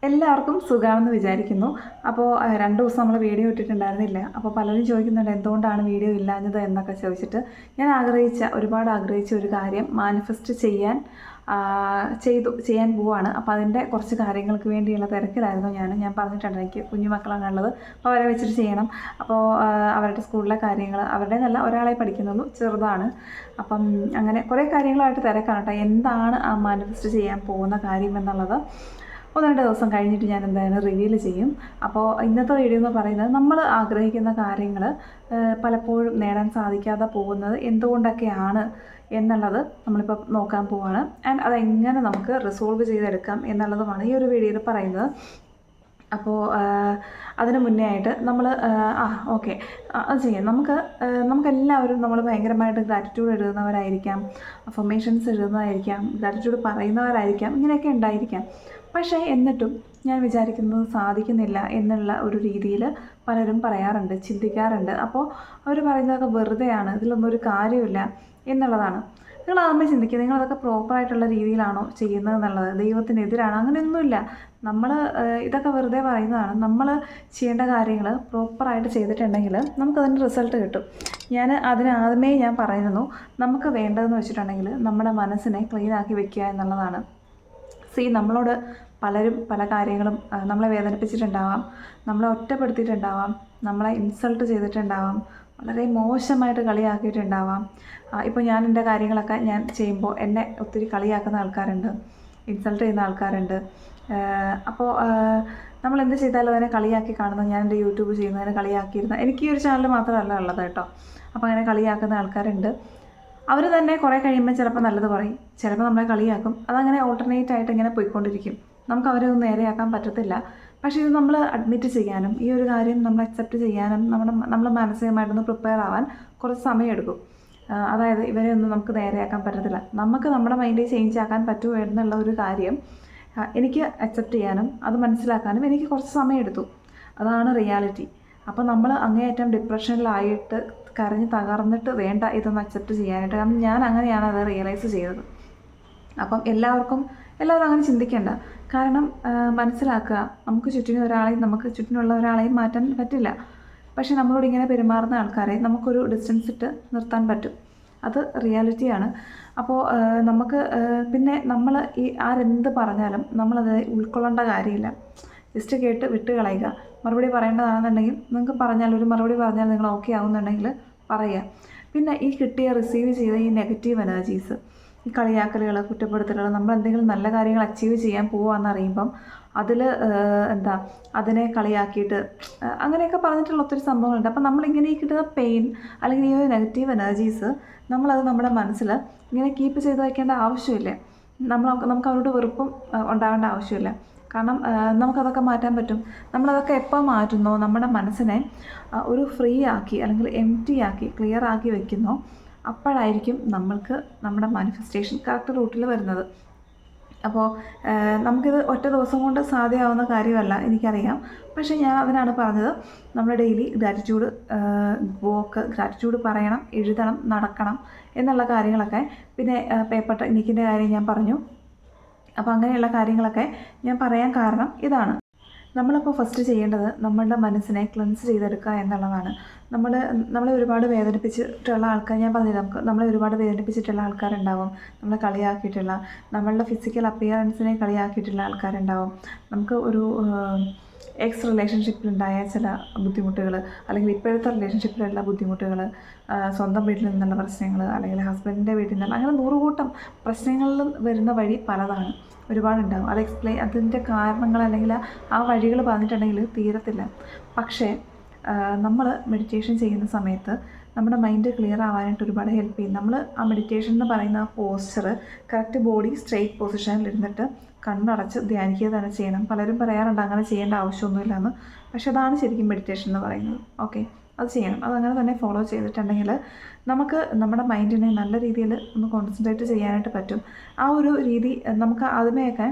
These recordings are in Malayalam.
എല്ലാവർക്കും സുഖമാണെന്ന് വിചാരിക്കുന്നു. അപ്പോൾ 2 ദിവസം നമ്മൾ വീഡിയോ ഇട്ടിട്ടുണ്ടായിരുന്നില്ല. അപ്പോൾ പലരും ചോദിക്കുന്നുണ്ട് എന്തുകൊണ്ടാണ് വീഡിയോ ഇല്ലാഞ്ഞത് എന്നൊക്കെ ചോദിച്ചിട്ട്. ഞാൻ ഒരുപാട് ആഗ്രഹിച്ച ഒരു കാര്യം മാനിഫെസ്റ്റ് ചെയ്യാൻ പോവാണ്. അപ്പോൾ അതിൻ്റെ കുറച്ച് കാര്യങ്ങൾക്ക് വേണ്ടിയുള്ള തിരക്കിലായിരുന്നു ഞാൻ പറഞ്ഞിട്ടുണ്ട്, എനിക്ക് കുഞ്ഞു മക്കളാണുള്ളത്. അപ്പോൾ അവരെ വെച്ചിട്ട് ചെയ്യണം. അപ്പോൾ അവരുടെ സ്കൂളിലെ കാര്യങ്ങൾ, അവരുടെ നല്ല ഒരാളെ പഠിക്കുന്നുള്ളൂ, ചെറുതാണ്. അപ്പം അങ്ങനെ കുറേ കാര്യങ്ങളായിട്ട് തിരക്കാണ് കേട്ടോ. എന്താണ് ആ മാനിഫെസ്റ്റ് ചെയ്യാൻ പോകുന്ന കാര്യം എന്നുള്ളത് 1-2 ദിവസം കഴിഞ്ഞിട്ട് ഞാൻ എന്തായാലും റിവീൽ ചെയ്യും. അപ്പോൾ ഇന്നത്തെ വീഡിയോ എന്ന് പറയുന്നത്, നമ്മൾ ആഗ്രഹിക്കുന്ന കാര്യങ്ങൾ പലപ്പോഴും നേടാൻ സാധിക്കാതെ പോകുന്നത് എന്തുകൊണ്ടൊക്കെയാണ് എന്നുള്ളത് നമ്മളിപ്പോൾ നോക്കാൻ പോവാണ്. ആൻഡ് അതെങ്ങനെ നമുക്ക് റിസോൾവ് ചെയ്തെടുക്കാം എന്നുള്ളതുമാണ് ഈ ഒരു വീഡിയോയിൽ പറയുന്നത്. അപ്പോൾ അതിന് മുന്നേ ആയിട്ട് നമ്മൾ ഓക്കെ അത് ചെയ്യാം. നമുക്കെല്ലാവരും നമ്മൾ ഭയങ്കരമായിട്ട് ഗ്രാറ്റിറ്റ്യൂഡ് എഴുതുന്നവരായിരിക്കാം, അഫർമേഷൻസ് എഴുതുന്നതായിരിക്കാം, ഗ്രാറ്റിറ്റ്യൂഡ് പറയുന്നവരായിരിക്കാം, ഇങ്ങനെയൊക്കെ ഉണ്ടായിരിക്കാം. പക്ഷേ എന്നിട്ടും ഞാൻ വിചാരിക്കുന്നത് സാധിക്കുന്നില്ല എന്നുള്ള ഒരു രീതിയിൽ പലരും പറയാറുണ്ട്, ചിന്തിക്കാറുണ്ട്. അപ്പോൾ അവർ പറയുന്നതൊക്കെ വെറുതെയാണ്, ഇതിലൊന്നും ഒരു കാര്യമില്ല എന്നുള്ളതാണ്. നിങ്ങൾ ആദ്യമേ ചിന്തിക്കുക, നിങ്ങളതൊക്കെ പ്രോപ്പറായിട്ടുള്ള രീതിയിലാണോ ചെയ്യുന്നത് എന്നുള്ളത്, ദൈവത്തിനെതിരാണ്, അങ്ങനെയൊന്നുമില്ല. നമ്മൾ ഇതൊക്കെ വെറുതെ പറയുന്നതാണ്. നമ്മൾ ചെയ്യേണ്ട കാര്യങ്ങൾ പ്രോപ്പറായിട്ട് ചെയ്തിട്ടുണ്ടെങ്കിൽ നമുക്കതിൻ്റെ റിസൾട്ട് കിട്ടും. ആദ്യമേ ഞാൻ പറയുന്നു, നമുക്ക് വേണ്ടതെന്ന് വെച്ചിട്ടുണ്ടെങ്കിൽ നമ്മുടെ മനസ്സിനെ ക്ലീനാക്കി വെക്കുക എന്നുള്ളതാണ്. നമ്മളോട് പലരും പല കാര്യങ്ങളും നമ്മളെ വേദനിപ്പിച്ചിട്ടുണ്ടാവാം, നമ്മളെ ഒറ്റപ്പെടുത്തിയിട്ടുണ്ടാവാം, നമ്മളെ ഇൻസൾട്ട് ചെയ്തിട്ടുണ്ടാവാം, വളരെ മോശമായിട്ട് കളിയാക്കിയിട്ടുണ്ടാവാം. ഇപ്പോൾ ഞാൻ എൻ്റെ കാര്യങ്ങളൊക്കെ ഞാൻ ചെയ്യുമ്പോൾ എന്നെ ഒത്തിരി കളിയാക്കുന്ന ആൾക്കാരുണ്ട്, ഇൻസൾട്ട് ചെയ്യുന്ന ആൾക്കാരുണ്ട്. അപ്പോൾ നമ്മൾ എന്ത് ചെയ്താലും അതിനെ കളിയാക്കി കാണുന്നത്, ഞാൻ എൻ്റെ യൂട്യൂബ് ചെയ്യുന്നതിനെ കളിയാക്കിയിരുന്ന, എനിക്ക് ഈ ഒരു ചാനൽ മാത്രമല്ല ഉള്ളത് കേട്ടോ. അപ്പോൾ അങ്ങനെ കളിയാക്കുന്ന ആൾക്കാരുണ്ട്. അവർ തന്നെ കുറേ കഴിയുമ്പോൾ ചിലപ്പോൾ നല്ലത് പറയും, ചിലപ്പോൾ നമ്മളെ കളിയാക്കും. അതങ്ങനെ ഓൾട്ടർനേറ്റ് ആയിട്ട് ഇങ്ങനെ പോയിക്കൊണ്ടിരിക്കും. നമുക്ക് അവരെ ഒന്നും നേരെയാക്കാൻ പറ്റത്തില്ല. പക്ഷേ ഇത് നമ്മൾ അഡ്മിറ്റ് ചെയ്യാനും ഈ ഒരു കാര്യം നമ്മൾ അക്സെപ്റ്റ് ചെയ്യാനും നമ്മൾ മാനസികമായിട്ടൊന്ന് പ്രിപ്പയർ ആവാൻ കുറച്ച് സമയമെടുക്കും. അതായത് ഇവരെ ഒന്നും നമുക്ക് നേരെയാക്കാൻ പറ്റത്തില്ല, നമുക്ക് നമ്മുടെ മൈൻഡ് ചേഞ്ച് ആക്കാൻ പറ്റുമോ എന്നുള്ള ഒരു കാര്യം എനിക്ക് അക്സെപ്റ്റ് ചെയ്യാനും അത് മനസ്സിലാക്കാനും എനിക്ക് കുറച്ച് സമയമെടുത്തു. അതാണ് റിയാലിറ്റി. അപ്പോൾ നമ്മൾ അങ്ങേയറ്റം ഡിപ്രഷനിലായിട്ട് കരഞ്ഞ് തകർന്നിട്ട് വേണ്ട ഇതൊന്ന് അക്സെപ്റ്റ് ചെയ്യാനായിട്ട്. കാരണം ഞാൻ അങ്ങനെയാണ് അത് റിയലൈസ് ചെയ്തത്. അപ്പം എല്ലാവരും അങ്ങനെ ചിന്തിക്കേണ്ട. കാരണം മനസ്സിലാക്കുക, നമുക്ക് ചുറ്റിനുള്ള ഒരാളെയും മാറ്റാൻ പറ്റില്ല. പക്ഷെ നമ്മളോട് ഇങ്ങനെ പെരുമാറുന്ന ആൾക്കാരെ നമുക്കൊരു ഡിസ്റ്റൻസ് ഇട്ട് നിർത്താൻ പറ്റും. അത് റിയാലിറ്റിയാണ്. അപ്പോൾ നമുക്ക് പിന്നെ നമ്മൾ ആരെന്ത് പറഞ്ഞാലും നമ്മളത് ഉൾക്കൊള്ളേണ്ട കാര്യമില്ല. ജസ്റ്റ് കേട്ട് വിട്ട് കളയുക. മറുപടി പറയേണ്ടതാണെന്നുണ്ടെങ്കിൽ നിങ്ങൾക്ക് ഒരു മറുപടി പറഞ്ഞാൽ നിങ്ങൾ ഓക്കെ ആവുന്നുണ്ടെങ്കിൽ പറയുക. പിന്നെ ഈ റിസീവ് ചെയ്ത ഈ നെഗറ്റീവ് എനർജീസ്, ഈ കളിയാക്കലുകൾ, കുറ്റപ്പെടുത്തലുകൾ, നമ്മൾ എന്തെങ്കിലും നല്ല കാര്യങ്ങൾ അച്ചീവ് ചെയ്യാൻ പോവുകയെന്ന് അറിയുമ്പം അതിൽ അതിനെ കളിയാക്കിയിട്ട് അങ്ങനെയൊക്കെ പറഞ്ഞിട്ടുള്ള ഒത്തിരി സംഭവങ്ങളുണ്ട്. അപ്പം നമ്മളിങ്ങനെ ഈ കിട്ടുന്ന പെയിൻ അല്ലെങ്കിൽ ഈ ഒരു നെഗറ്റീവ് എനർജീസ് നമ്മളത് നമ്മുടെ മനസ്സിൽ ഇങ്ങനെ കീപ്പ് ചെയ്ത് വയ്ക്കേണ്ട ആവശ്യമില്ല. നമുക്ക് അവരോട് വെറുപ്പും ഉണ്ടാകേണ്ട ആവശ്യമില്ല. കാരണം നമുക്കതൊക്കെ മാറ്റാൻ പറ്റും. നമ്മളതൊക്കെ എപ്പോൾ മാറ്റുന്നോ, നമ്മുടെ മനസ്സിനെ ഒരു ഫ്രീ ആക്കി അല്ലെങ്കിൽ എംപ്റ്റി ആക്കി ക്ലിയർ ആക്കി വെക്കുന്നോ, അപ്പോഴായിരിക്കും നമ്മൾക്ക് നമ്മുടെ മാനിഫെസ്റ്റേഷൻ കറക്റ്റ് റൂട്ടിൽ വരുന്നത്. അപ്പോൾ നമുക്കിത് ഒറ്റ ദിവസം കൊണ്ട് സാധ്യമാവുന്ന കാര്യമല്ല, എനിക്കറിയാം. പക്ഷേ ഞാൻ അതിനാണ് പറഞ്ഞത്, നമ്മൾ ഡെയിലി ഗ്രാറ്റിറ്റ്യൂഡ് ഗ്രാറ്റിറ്റ്യൂഡ് പറയണം, എഴുതണം, നടക്കണം എന്നുള്ള കാര്യങ്ങളൊക്കെ. പിന്നെ പേപ്പർ ടെക്നിക്കിൻ്റെ കാര്യം ഞാൻ പറഞ്ഞു. അപ്പോൾ അങ്ങനെയുള്ള കാര്യങ്ങളൊക്കെ ഞാൻ പറയാൻ കാരണം ഇതാണ്. നമ്മളിപ്പോൾ ഫസ്റ്റ് ചെയ്യേണ്ടത് നമ്മളുടെ മനസ്സിനെ ക്ലെൻസ് ചെയ്തെടുക്കുക എന്നുള്ളതാണ്. നമ്മളെ ഒരുപാട് വേദനിപ്പിച്ചിട്ടുള്ള ആൾക്കാർ, ഞാൻ പറഞ്ഞില്ല, നമ്മളെ ഒരുപാട് വേദനിപ്പിച്ചിട്ടുള്ള ആൾക്കാരുണ്ടാവും, നമ്മളെ കളിയാക്കിയിട്ടുള്ള, നമ്മളുടെ ഫിസിക്കൽ അപ്പിയറൻസിനെ കളിയാക്കിയിട്ടുള്ള ആൾക്കാരുണ്ടാവും. നമുക്ക് ഒരു എക്സ് റിലേഷൻഷിപ്പിലുണ്ടായ ചില ബുദ്ധിമുട്ടുകൾ, അല്ലെങ്കിൽ ഇപ്പോഴത്തെ റിലേഷൻഷിപ്പിലുള്ള ബുദ്ധിമുട്ടുകൾ, സ്വന്തം വീട്ടിൽ നിന്നുള്ള പ്രശ്നങ്ങൾ, അല്ലെങ്കിൽ ഹസ്ബൻഡിൻ്റെ വീട്ടിൽ നിന്നുള്ള, അങ്ങനെ 100 കൂട്ടം പ്രശ്നങ്ങളിലും വരുന്ന വഴി പലതാണ്, ഒരുപാടുണ്ടാകും. അതിൻ്റെ കാരണങ്ങൾ അല്ലെങ്കിൽ ആ വഴികൾ പറഞ്ഞിട്ടുണ്ടെങ്കിൽ തീരത്തില്ല. പക്ഷേ നമ്മൾ മെഡിറ്റേഷൻ ചെയ്യുന്ന സമയത്ത് നമ്മുടെ മൈൻഡ് ക്ലിയർ ആവാനായിട്ട് ഒരുപാട് ഹെൽപ്പ് ചെയ്യും. നമ്മൾ ആ മെഡിറ്റേഷൻ എന്ന് പറയുന്ന ആ പോസ്ചർ കറക്റ്റ് ബോഡി സ്ട്രെയിറ്റ് പൊസിഷനിൽ ഇരുന്നിട്ട് കണ്ണടച്ച് ധ്യാനിക്കുക തന്നെ ചെയ്യണം. പലരും പറയാറുണ്ട് അങ്ങനെ ചെയ്യേണ്ട ആവശ്യമൊന്നുമില്ലെന്ന്. പക്ഷെ അതാണ് ശരിക്കും മെഡിറ്റേഷൻ എന്ന് പറയുന്നത്. ഓക്കെ, അത് ചെയ്യണം. അതങ്ങനെ തന്നെ ഫോളോ ചെയ്തിട്ടുണ്ടെങ്കിൽ നമുക്ക് നമ്മുടെ മൈൻഡിനെ നല്ല രീതിയിൽ ഒന്ന് കോൺസെൻട്രേറ്റ് ചെയ്യാനായിട്ട് പറ്റും. ആ ഒരു രീതി നമുക്ക് ആദ്യമേയൊക്കെ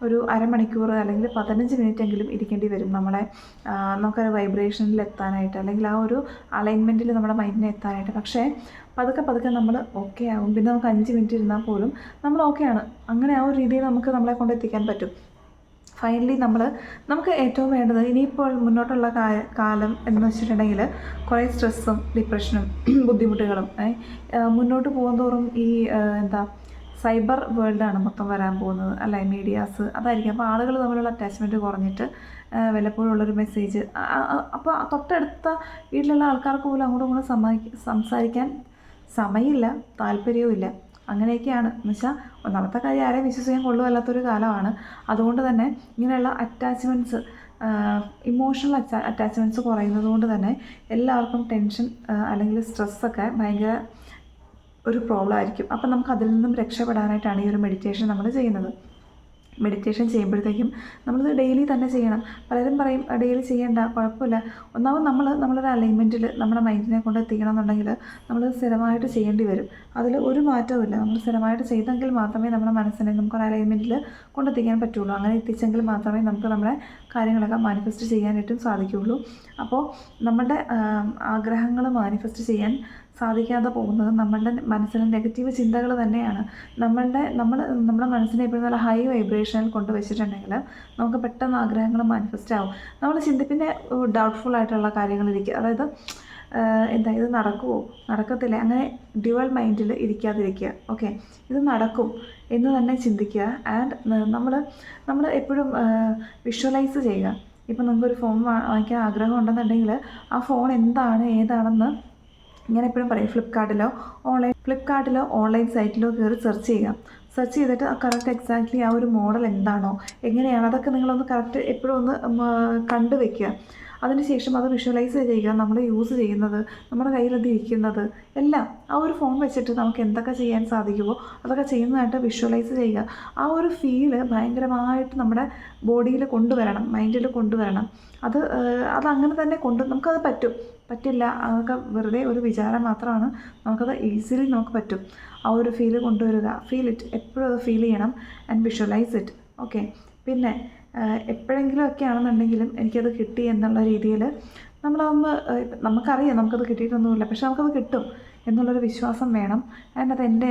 ഒരു അരമണിക്കൂർ അല്ലെങ്കിൽ 15 മിനിറ്റെങ്കിലും ഇരിക്കേണ്ടി വരും നമുക്കൊരു വൈബ്രേഷനിൽ എത്താനായിട്ട്, അല്ലെങ്കിൽ ആ ഒരു അലൈൻമെൻറ്റിൽ നമ്മുടെ മൈൻഡിനെ എത്താനായിട്ട്. പക്ഷേ പതുക്കെ നമ്മൾ ഓക്കെ ആകും. പിന്നെ നമുക്ക് 5 മിനിറ്റ് ഇരുന്നാൽ പോലും നമ്മൾ ഓക്കെയാണ്. അങ്ങനെ ആ ഒരു രീതിയിൽ നമ്മളെ കൊണ്ട് എത്തിക്കാൻ പറ്റും. ഫൈനലി നമുക്ക് ഏറ്റവും വേണ്ടത് ഇനിയിപ്പോൾ മുന്നോട്ടുള്ള കാലം എന്ന് വെച്ചിട്ടുണ്ടെങ്കിൽ കുറേ സ്ട്രെസ്സും ഡിപ്രഷനും ബുദ്ധിമുട്ടുകളും മുന്നോട്ട് പോകുന്തോറും ഈ എന്താ സൈബർ വേൾഡാണ് മൊത്തം വരാൻ പോകുന്നത് അല്ലേ, മീഡിയാസ് അതായിരിക്കും. അപ്പോൾ ആളുകൾ തമ്മിലുള്ള അറ്റാച്ച്മെൻറ്റ് കുറഞ്ഞിട്ട് വല്ലപ്പോഴും ഉള്ളൊരു മെസ്സേജ്, അപ്പോൾ തൊട്ടടുത്ത വീട്ടിലുള്ള ആൾക്കാർക്ക് പോലും അങ്ങോട്ടും ഇങ്ങോട്ടും സംസാരിക്കാൻ സമയമില്ല, താല്പര്യവും ഇല്ല. അങ്ങനെയൊക്കെയാണ് എന്ന് വെച്ചാൽ ഒന്നാമത്തെ കാര്യം ആരെയും വിശ്വസിക്കാൻ കൊള്ളുമല്ലാത്തൊരു കാലമാണ്. അതുകൊണ്ട് തന്നെ ഇങ്ങനെയുള്ള അറ്റാച്ച്മെൻറ്റ്സ്, ഇമോഷണൽ അറ്റാച്ച്മെൻറ്റ്സ് കുറയുന്നത് കൊണ്ട് തന്നെ എല്ലാവർക്കും ടെൻഷൻ അല്ലെങ്കിൽ സ്ട്രെസ്സൊക്കെ ഭയങ്കര ഒരു പ്രോബ്ലം ആയിരിക്കും. അപ്പം നമുക്ക് അതിൽ നിന്നും രക്ഷപ്പെടാനായിട്ടാണ് ഈ ഒരു മെഡിറ്റേഷൻ നമ്മൾ ചെയ്യുന്നത്. മെഡിറ്റേഷൻ ചെയ്യുമ്പോഴത്തേക്കും നമ്മളിത് ഡെയിലി തന്നെ ചെയ്യണം. പലരും പറയും ഡെയിലി ചെയ്യേണ്ട, കുഴപ്പമില്ല. ഒന്നാമത് നമ്മളൊരു അലൈൻമെൻറ്റിൽ നമ്മുടെ മൈൻഡിനെ കൊണ്ട് എത്തിക്കണം എന്നുണ്ടെങ്കിൽ നമ്മൾ സ്ഥിരമായിട്ട് ചെയ്യേണ്ടി വരും. അതിൽ ഒരു മാറ്റവും ഇല്ല. നമ്മൾ സ്ഥിരമായിട്ട് ചെയ്തെങ്കിൽ മാത്രമേ നമ്മുടെ മനസ്സിനെ നമുക്കൊരു അലൈൻമെൻറ്റിൽ കൊണ്ടെത്തിക്കാൻ പറ്റുള്ളൂ. അങ്ങനെ എത്തിച്ചെങ്കിൽ മാത്രമേ നമുക്ക് നമ്മുടെ കാര്യങ്ങളൊക്കെ മാനിഫെസ്റ്റ് ചെയ്യാനായിട്ടും സാധിക്കുകയുള്ളൂ. അപ്പോൾ നമ്മുടെ ആഗ്രഹങ്ങൾ മാനിഫെസ്റ്റ് ചെയ്യാൻ സാധിക്കാതെ പോകുന്നത് നമ്മളുടെ മനസ്സിലെ നെഗറ്റീവ് ചിന്തകൾ തന്നെയാണ്. നമ്മുടെ മനസ്സിനെ എപ്പോഴും നല്ല ഹൈ വൈബ്രേഷനിൽ കൊണ്ടുവച്ചിട്ടുണ്ടെങ്കിൽ നമുക്ക് പെട്ടെന്ന് ആഗ്രഹങ്ങൾ മാനിഫെസ്റ്റ് ആവും. നമ്മൾ പിന്നെ ഡൗട്ട്ഫുൾ ആയിട്ടുള്ള കാര്യങ്ങളിരിക്കുക, അതായത് എന്താ ഇത് നടക്കുമോ നടക്കത്തില്ല, അങ്ങനെ ഡ്യുവൽ മൈൻഡിൽ ഇരിക്കാതിരിക്കുക. ഓക്കെ, ഇത് നടക്കും എന്ന് തന്നെ ചിന്തിക്കുക. ആൻഡ് നമ്മൾ എപ്പോഴും വിഷ്വലൈസ് ചെയ്യുക. ഇപ്പം നമുക്കൊരു ഫോൺ വാങ്ങിക്കാൻ ആഗ്രഹം ഉണ്ടെന്നുണ്ടെങ്കിൽ ആ ഫോൺ ഏതാണെന്ന് ഞാൻ എപ്പോഴും പറയും, ഫ്ലിപ്കാർട്ടിലോ ഓൺലൈൻ സൈറ്റിലോ കയറി സെർച്ച് ചെയ്തിട്ട് ആ കറക്റ്റ് എക്സാക്ട്ലി ആ ഒരു മോഡൽ എന്താണോ എങ്ങനെയാണ് അതൊക്കെ നിങ്ങളൊന്ന് കറക്റ്റ് എപ്പോഴും ഒന്ന് കണ്ടു വയ്ക്കുക. അതിനുശേഷം അത് വിഷ്വലൈസ് ചെയ്യുക. നമ്മൾ യൂസ് ചെയ്യുന്നത്, നമ്മുടെ കയ്യിലത് ഇരിക്കുന്നത് എല്ലാം ആ ഒരു ഫോൺ വെച്ചിട്ട് നമുക്ക് എന്തൊക്കെ ചെയ്യാൻ സാധിക്കുമോ അതൊക്കെ ചെയ്യുന്നതായിട്ട് വിഷ്വലൈസ് ചെയ്യുക. ആ ഒരു ഫീല് ഭയങ്കരമായിട്ട് നമ്മുടെ ബോഡിയിൽ കൊണ്ടുവരണം, മൈൻഡിൽ കൊണ്ടുവരണം. അതങ്ങനെ തന്നെ നമുക്കത് പറ്റില്ല, അതൊക്കെ വെറുതെ ഒരു വിചാരം മാത്രമാണ്. നമുക്കത് ഈസിലി നമുക്ക് പറ്റും. ആ ഒരു ഫീല് കൊണ്ടുവരിക, ഫീൽ ഇറ്റ്, എപ്പോഴും അത് ഫീൽ ചെയ്യണം ആൻഡ് വിഷ്വലൈസ് ഇറ്റ്. ഓക്കെ, പിന്നെ എപ്പോഴെങ്കിലും ഒക്കെ ആണെന്നുണ്ടെങ്കിലും എനിക്കത് കിട്ടി എന്നുള്ള രീതിയിൽ നമുക്കറിയാം നമുക്കത് കിട്ടിയിട്ടൊന്നുമില്ല, പക്ഷെ നമുക്കത് കിട്ടും എന്നുള്ളൊരു വിശ്വാസം വേണം. ആൻഡ് അത് എൻ്റെ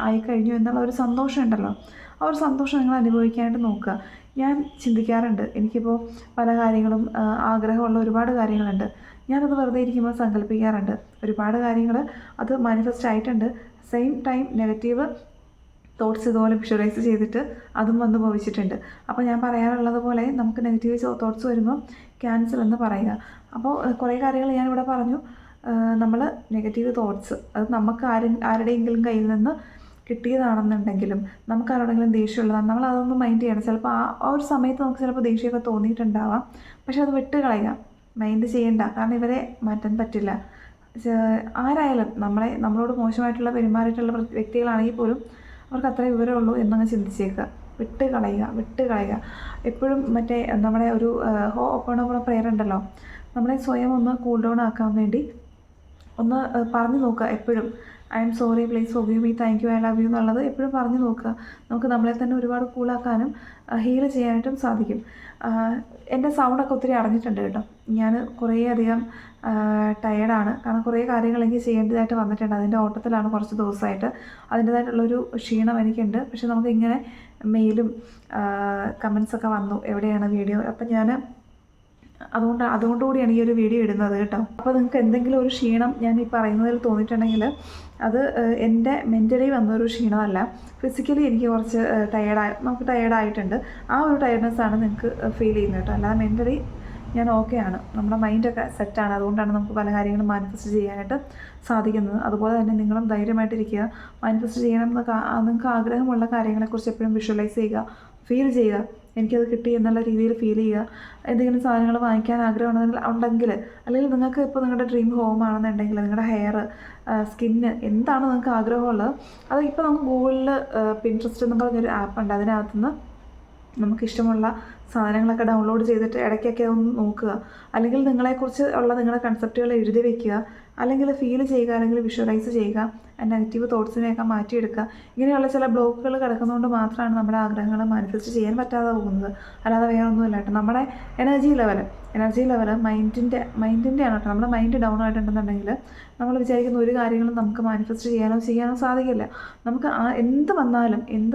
ആയിക്കഴിഞ്ഞു എന്നുള്ള ഒരു സന്തോഷം ഉണ്ടല്ലോ, ആ ഒരു സന്തോഷം നിങ്ങൾ അനുഭവിക്കാനായിട്ട് നോക്കുക. ഞാൻ ചിന്തിക്കാറുണ്ട്, എനിക്കിപ്പോൾ പല കാര്യങ്ങളും ആഗ്രഹമുള്ള ഒരുപാട് കാര്യങ്ങളുണ്ട്. ഞാനത് വെറുതെ ഇരിക്കുമ്പോൾ സങ്കല്പിക്കാറുണ്ട്. ഒരുപാട് കാര്യങ്ങൾ അത് മാനിഫെസ്റ്റ് ആയിട്ടുണ്ട്. സെയിം ടൈം നെഗറ്റീവ് തോട്ട്സ് ഇതുപോലെ വിഷ്വലൈസ് ചെയ്തിട്ട് അതും വന്ന് ഭവിച്ചിട്ടുണ്ട്. അപ്പോൾ ഞാൻ പറയാറുള്ളത് പോലെ നമുക്ക് നെഗറ്റീവ് തോട്ട്സ് വരുമ്പോൾ ക്യാൻസൽ എന്ന് പറയുക. അപ്പോൾ കുറേ കാര്യങ്ങൾ ഞാനിവിടെ പറഞ്ഞു. നമ്മൾ നെഗറ്റീവ് തോട്ട്സ് അത് നമുക്ക് ആരുടെയെങ്കിലും കയ്യിൽ നിന്ന് കിട്ടിയതാണെന്നുണ്ടെങ്കിലും നമുക്ക് ആരോടെങ്കിലും ദേഷ്യമുള്ളതാണ്, നമ്മൾ അതൊന്നും മൈൻഡ് ചെയ്യണം. ചിലപ്പോൾ ആ ഒരു സമയത്ത് നമുക്ക് ചിലപ്പോൾ ദേഷ്യമൊക്കെ തോന്നിയിട്ടുണ്ടാവാം, പക്ഷെ അത് വിട്ട് കളയുക, മൈൻഡ് ചെയ്യണ്ട. കാരണം ഇവരെ മാറ്റാൻ പറ്റില്ല. ആരായാലും നമ്മളോട് മോശമായിട്ടുള്ള പെരുമാറിയിട്ടുള്ള വ്യക്തികളാണെങ്കിൽ പോലും അവർക്ക് അത്രേ വിവരമുള്ളൂ എന്നങ്ങ് ചിന്തിച്ചേക്കുക. വിട്ട് കളയുക. എപ്പോഴും നമ്മുടെ ഒരു ഓപ്പൺ പ്രെയർ ഉണ്ടല്ലോ, നമ്മളെ സ്വയം ഒന്ന് കൂൾ ഡൗൺ ആക്കാൻ വേണ്ടി ഒന്ന് പറഞ്ഞു നോക്കുക. എപ്പോഴും I am sorry, please forgive me, thank you, I love you എന്നുള്ളത് എപ്പോഴും പറഞ്ഞു നോക്കുക. നമുക്ക് നമ്മളെ തന്നെ ഒരുപാട് കൂളാക്കാനും ഹീൽ ചെയ്യാനായിട്ടും സാധിക്കും. എൻ്റെ സൗണ്ടൊക്കെ ഒത്തിരി അടഞ്ഞിട്ടുണ്ട് കേട്ടോ. ഞാൻ കുറേ അധികം ടയേർഡാണ്. കാരണം കുറേ കാര്യങ്ങൾ എനിക്ക് ചെയ്യേണ്ടതായിട്ട് വന്നിട്ടുണ്ട്. അതിൻ്റെ ഓട്ടത്തിലാണ് കുറച്ച് ദിവസമായിട്ട്. അതിൻ്റേതായിട്ടുള്ളൊരു ക്ഷീണം എനിക്കുണ്ട്. പക്ഷെ നമുക്ക് ഇങ്ങനെ മെയിലും കമൻസൊക്കെ വന്നു, എവിടെയാണ് വീഡിയോ. അപ്പം ഞാൻ അതുകൊണ്ടുകൂടിയാണ് ഈ ഒരു വീഡിയോ ഇടുന്നത് കേട്ടോ. അപ്പോൾ നിങ്ങൾക്ക് എന്തെങ്കിലും ഒരു ക്ഷീണം ഞാൻ ഈ പറയുന്നതിൽ തോന്നിയിട്ടുണ്ടെങ്കിൽ അത് എൻ്റെ മെൻ്റലി വന്നൊരു ക്ഷീണമല്ല, ഫിസിക്കലി എനിക്ക് കുറച്ച് ടയേർഡായിട്ടുണ്ട്. ആ ഒരു ടയർഡ്നെസ്സാണ് നിങ്ങൾക്ക് ഫീൽ ചെയ്യുന്നത് കേട്ടോ. അല്ലാതെ മെൻ്റലി ഞാൻ ഓക്കെയാണ്, നമ്മുടെ മൈൻഡൊക്കെ സെറ്റാണ്. അതുകൊണ്ടാണ് നമുക്ക് പല കാര്യങ്ങളും മാനിഫെസ്റ്റ് ചെയ്യാനായിട്ട് സാധിക്കുന്നത്. അതുപോലെ തന്നെ നിങ്ങളും ധൈര്യമായിട്ടിരിക്കുക. മാനിഫെസ്റ്റ് ചെയ്യണം എന്ന് നിങ്ങൾക്ക് ആഗ്രഹമുള്ള കാര്യങ്ങളെക്കുറിച്ച് എപ്പോഴും വിഷ്വലൈസ് ചെയ്യുക, ഫീൽ ചെയ്യുക. എനിക്കത് കിട്ടി എന്നുള്ള രീതിയിൽ ഫീൽ ചെയ്യുക. എന്തെങ്കിലും സാധനങ്ങൾ വാങ്ങിക്കാൻ ആഗ്രഹം ഉണ്ടെങ്കിൽ, അല്ലെങ്കിൽ നിങ്ങൾക്ക് ഇപ്പോൾ നിങ്ങളുടെ ഡ്രീം ഹോം ആണെന്നുണ്ടെങ്കിൽ, നിങ്ങളുടെ ഹെയർ, സ്കിന്ന്, എന്താണ് നിങ്ങൾക്ക് ആഗ്രഹമുള്ളത് അത് ഇപ്പോൾ നമുക്ക് ഗൂഗിളിൽ പിൻട്രസ്റ്റ് എന്ന് പറഞ്ഞൊരു ആപ്പുണ്ട്. അതിനകത്തുനിന്ന് നമുക്കിഷ്ടമുള്ള സാധനങ്ങളൊക്കെ ഡൗൺലോഡ് ചെയ്തിട്ട് ഇടയ്ക്കൊക്കെ ഒന്ന് നോക്കുക. അല്ലെങ്കിൽ നിങ്ങളെക്കുറിച്ച് ഉള്ള നിങ്ങളുടെ കൺസെപ്റ്റുകൾ എഴുതി വയ്ക്കുക, അല്ലെങ്കിൽ ഫീൽ ചെയ്യുക, അല്ലെങ്കിൽ വിഷ്വലൈസ് ചെയ്യുക. നെഗറ്റീവ് തോട്ട്സിനെയൊക്കെ മാറ്റിയെടുക്കുക. ഇങ്ങനെയുള്ള ചില ബ്ലോക്കുകൾ കിടക്കുന്നതുകൊണ്ട് മാത്രമാണ് നമ്മുടെ ആഗ്രഹങ്ങൾ മാനിഫെസ്റ്റ് ചെയ്യാൻ പറ്റാതെ പോകുന്നത്. അല്ലാതെ വേറെ ഒന്നുമില്ല കേട്ടോ. നമ്മുടെ എനർജി ലെവൽ മൈൻഡിൻ്റെയാണ് കേട്ടോ. നമ്മുടെ മൈൻഡ് ഡൗൺ ആയിട്ടുണ്ടെന്നുണ്ടെങ്കിൽ നമ്മൾ വിചാരിക്കുന്ന ഒരു കാര്യങ്ങളും നമുക്ക് മാനിഫെസ്റ്റ് ചെയ്യാനോ സാധിക്കില്ല. നമുക്ക് എന്ത്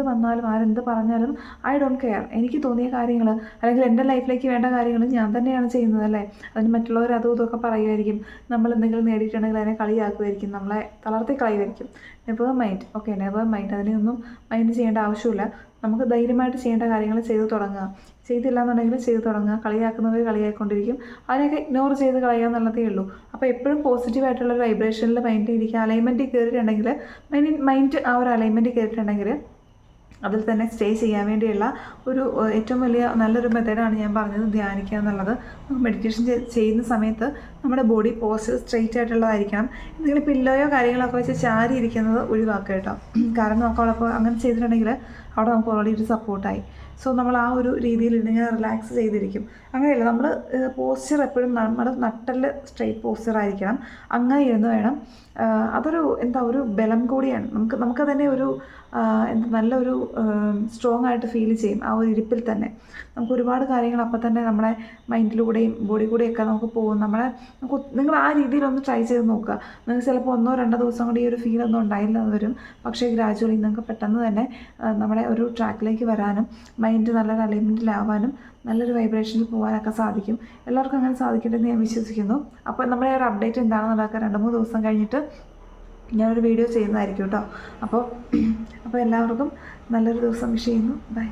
വന്നാലും ആരെന്ത് പറഞ്ഞാലും ഐ ഡോണ്ട് കെയർ. എനിക്ക് തോന്നിയ കാര്യങ്ങൾ അല്ലെങ്കിൽ എൻ്റെ ലൈഫിലേക്ക് വേണ്ട കാര്യങ്ങൾ ഞാൻ തന്നെയാണ് ചെയ്യുന്നത് അല്ലേ. അതിന് മറ്റുള്ളവർ അതും ഇതൊക്കെ പറയുമായിരിക്കും. നമ്മൾ എന്തെങ്കിലും നേടിയിട്ടുണ്ടെങ്കിൽ അതിനെ കളിയാക്കുമായിരിക്കും, നമ്മളെ തളർത്തി കളയുമായിരിക്കും. Never mind. Okay, never mind. അതിനെയൊന്നും മൈൻഡ് ചെയ്യേണ്ട ആവശ്യമില്ല. നമുക്ക് ധൈര്യമായിട്ട് ചെയ്യേണ്ട കാര്യങ്ങൾ ചെയ്തു തുടങ്ങുക. ചെയ്തില്ല എന്നുണ്ടെങ്കിൽ ചെയ്തു തുടങ്ങുക. കളിയാക്കുന്നവർ കളിയാക്കിക്കൊണ്ടിരിക്കും, അതിനെയൊക്കെ ഇഗ്നോർ ചെയ്ത് കളയുക എന്നുള്ളതേ ഉള്ളൂ. അപ്പോൾ എപ്പോഴും പോസിറ്റീവായിട്ടുള്ളൊരു വൈബ്രേഷനിൽ മൈൻഡ് ഇരിക്കുക. അലൈൻമെൻറ്റിൽ കയറിയിട്ടുണ്ടെങ്കിൽ മൈൻഡ് ആ ഒരു അലൈൻമെൻറ്റിൽ കയറിയിട്ടുണ്ടെങ്കിൽ അതിൽ തന്നെ സ്റ്റേ ചെയ്യാൻ വേണ്ടിയുള്ള ഒരു ഏറ്റവും വലിയ നല്ലൊരു മെത്തേഡാണ് ഞാൻ പറഞ്ഞത്, ധ്യാനിക്കുക എന്നുള്ളത്. നമുക്ക് മെഡിറ്റേഷൻ ചെയ്യുന്ന സമയത്ത് നമ്മുടെ ബോഡി പോസ്റ്റർ സ്ട്രെയിറ്റ് ആയിട്ടുള്ളതായിരിക്കണം. എന്തെങ്കിലും പില്ലോയോ കാര്യങ്ങളൊക്കെ വെച്ച് ചാരി ഇരിക്കുന്നത് ഒഴിവാക്കുക കേട്ടോ. കാരണം നമുക്ക് അവിടെ അങ്ങനെ ചെയ്തിട്ടുണ്ടെങ്കിൽ അവിടെ നമുക്ക് ഓൾറെഡി ഒരു സപ്പോർട്ടായി. സോ നമ്മൾ ആ ഒരു രീതിയിൽ ഇങ്ങനെ റിലാക്സ് ചെയ്തിരിക്കും. അങ്ങനെയല്ല, നമ്മൾ പോസ്ചർ എപ്പോഴും നമ്മുടെ നട്ടല് സ്ട്രെയിറ്റ് പോസ്ചർ ആയിരിക്കണം. അങ്ങനെ ഇരുന്ന് വേണം. അതൊരു ഒരു ബലം കൂടിയാണ്. നമുക്ക് തന്നെ ഒരു നല്ലൊരു സ്ട്രോങ് ആയിട്ട് ഫീൽ ചെയ്യും ആ ഒരു ഇരിപ്പിൽ തന്നെ. നമുക്ക് ഒരുപാട് കാര്യങ്ങൾ അപ്പം തന്നെ നമ്മുടെ മൈൻഡിലൂടെയും ബോഡി കൂടെയൊക്കെ നമുക്ക് പോകും. നിങ്ങൾ ആ രീതിയിലൊന്ന് ട്രൈ ചെയ്ത് നോക്കുക. നിങ്ങൾക്ക് ചിലപ്പോൾ 1-2 ദിവസം കൊണ്ട് ഈ ഒരു ഫീലൊന്നും ഉണ്ടായില്ലെന്ന് വരും. പക്ഷേ ഗ്രാജുവലി നിങ്ങൾക്ക് പെട്ടെന്ന് തന്നെ നമ്മുടെ ഒരു ട്രാക്കിലേക്ക് വരാനും മൈൻഡ് നല്ലൊരു അലൈൻമെൻറ്റിലാവാനും നല്ലൊരു വൈബ്രേഷനിൽ പോകാനൊക്കെ സാധിക്കും. എല്ലാവർക്കും അങ്ങനെ സാധിക്കട്ടെ എന്ന് ഞാൻ വിശ്വസിക്കുന്നു. അപ്പോൾ നമ്മുടെ ഒരു അപ്ഡേറ്റ് എന്താണെന്നുള്ളതൊക്കെ 2-3 ദിവസം കഴിഞ്ഞിട്ട് ഞാനൊരു വീഡിയോ ചെയ്യുന്നതായിരിക്കും കേട്ടോ. അപ്പോൾ എല്ലാവർക്കും നല്ലൊരു ദിവസം വിഷ് ചെയ്യുന്നു. ബൈ.